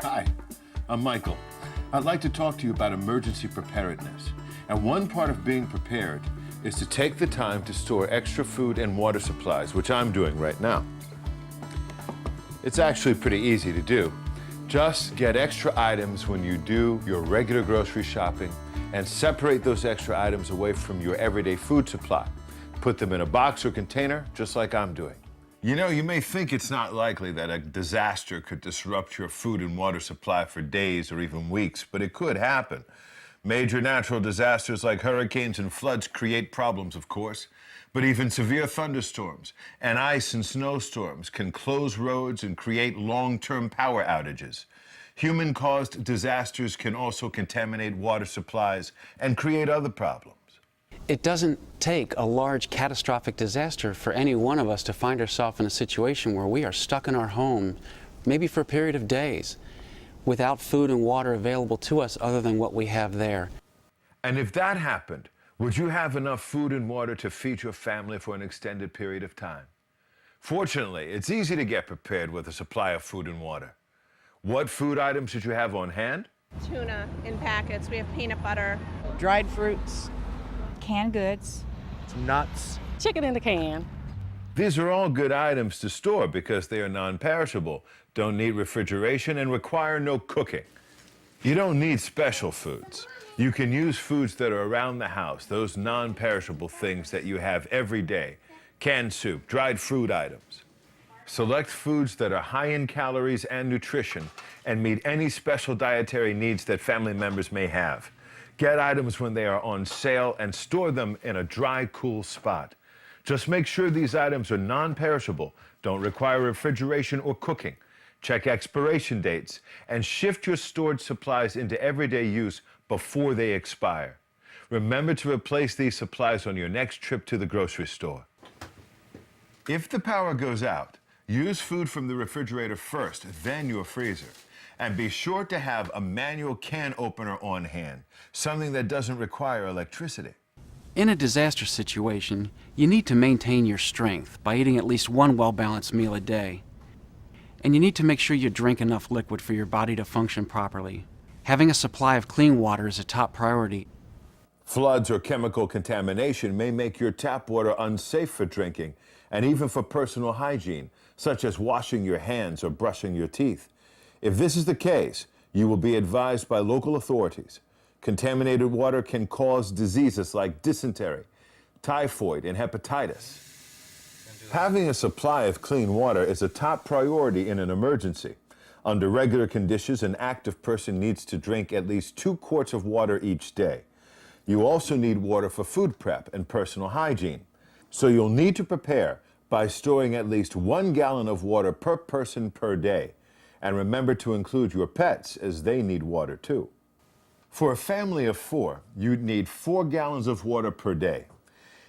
Hi, I'm Michael. I'd like to talk to you about emergency preparedness. And one part of being prepared is to take the time to store extra food and water supplies, which I'm doing right now. It's actually pretty easy to do. Just get extra items when you do your regular grocery shopping and separate those extra items away from your everyday food supply. Put them in a box or container, just like I'm doing. You know, you may think it's not likely that a disaster could disrupt your food and water supply for days or even weeks, but it could happen. Major natural disasters like hurricanes and floods create problems, of course, but even severe thunderstorms and ice and snowstorms can close roads and create long-term power outages. Human-caused disasters can also contaminate water supplies and create other problems. It doesn't take a large catastrophic disaster for any one of us to find ourselves in a situation where we are stuck in our home, maybe for a period of days, without food and water available to us other than what we have there. And if that happened, would you have enough food and water to feed your family for an extended period of time? Fortunately, it's easy to get prepared with a supply of food and water. What food items should you have on hand? Tuna in packets. We have peanut butter. Dried fruits. Canned goods. Some nuts. Chicken in the can. These are all good items to store because they are non-perishable, don't need refrigeration, and require no cooking. You don't need special foods. You can use foods that are around the house, those non-perishable things that you have every day. Canned soup, dried fruit items. Select foods that are high in calories and nutrition and meet any special dietary needs that family members may have. Get items when they are on sale and store them in a dry, cool spot. Just make sure these items are non-perishable, don't require refrigeration or cooking. Check expiration dates and shift your stored supplies into everyday use before they expire. Remember to replace these supplies on your next trip to the grocery store. If the power goes out, use food from the refrigerator first, then your freezer. And be sure to have a manual can opener on hand, something that doesn't require electricity. In a disaster situation, you need to maintain your strength by eating at least one well-balanced meal a day. And you need to make sure you drink enough liquid for your body to function properly. Having a supply of clean water is a top priority. Floods or chemical contamination may make your tap water unsafe for drinking and even for personal hygiene, such as washing your hands or brushing your teeth. If this is the case, you will be advised by local authorities. Contaminated water can cause diseases like dysentery, typhoid, and hepatitis. Having a supply of clean water is a top priority in an emergency. Under regular conditions, an active person needs to drink at least 2 quarts of water each day. You also need water for food prep and personal hygiene. So you'll need to prepare by storing at least 1 gallon of water per person per day. And remember to include your pets, as they need water too. For a family of 4, you'd need 4 gallons of water per day.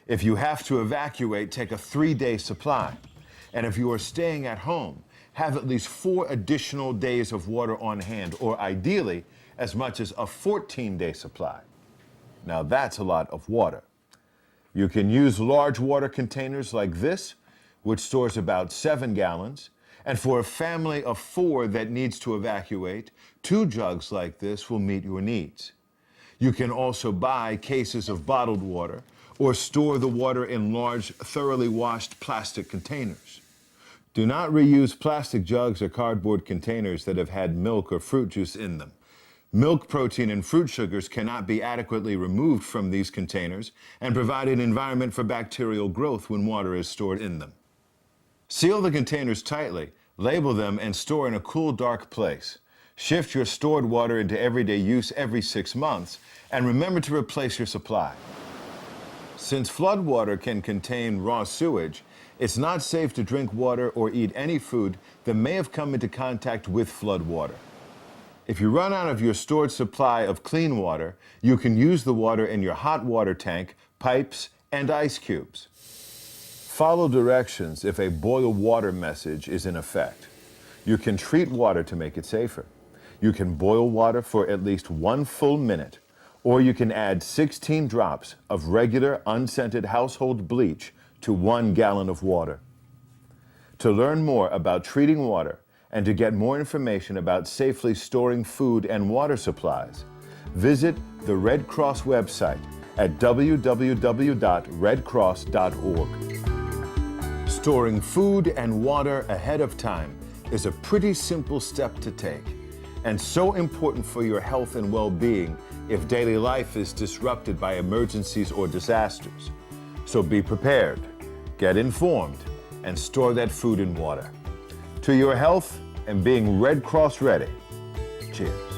If you have to evacuate, take a 3-day supply. And if you are staying at home, have at least 4 additional days of water on hand, or ideally, as much as a 14-day supply. Now that's a lot of water. You can use large water containers like this, which stores about 7 gallons. And for a family of 4 that needs to evacuate, 2 jugs like this will meet your needs. You can also buy cases of bottled water or store the water in large, thoroughly washed plastic containers. Do not reuse plastic jugs or cardboard containers that have had milk or fruit juice in them. Milk protein and fruit sugars cannot be adequately removed from these containers and provide an environment for bacterial growth when water is stored in them. Seal the containers tightly, label them, and store in a cool, dark place. Shift your stored water into everyday use every 6 months, and remember to replace your supply. Since flood water can contain raw sewage, it's not safe to drink water or eat any food that may have come into contact with flood water. If you run out of your stored supply of clean water, you can use the water in your hot water tank, pipes, and ice cubes. Follow directions if a boil water message is in effect. You can treat water to make it safer. You can boil water for at least 1 full minute, or you can add 16 drops of regular unscented household bleach to 1 gallon of water. To learn more about treating water And to get more information about safely storing food and water supplies, visit the Red Cross website at www.redcross.org. Storing food and water ahead of time is a pretty simple step to take, and so important for your health and well-being if daily life is disrupted by emergencies or disasters. So be prepared, get informed, and store that food and water. To your health and being Red Cross ready. Cheers.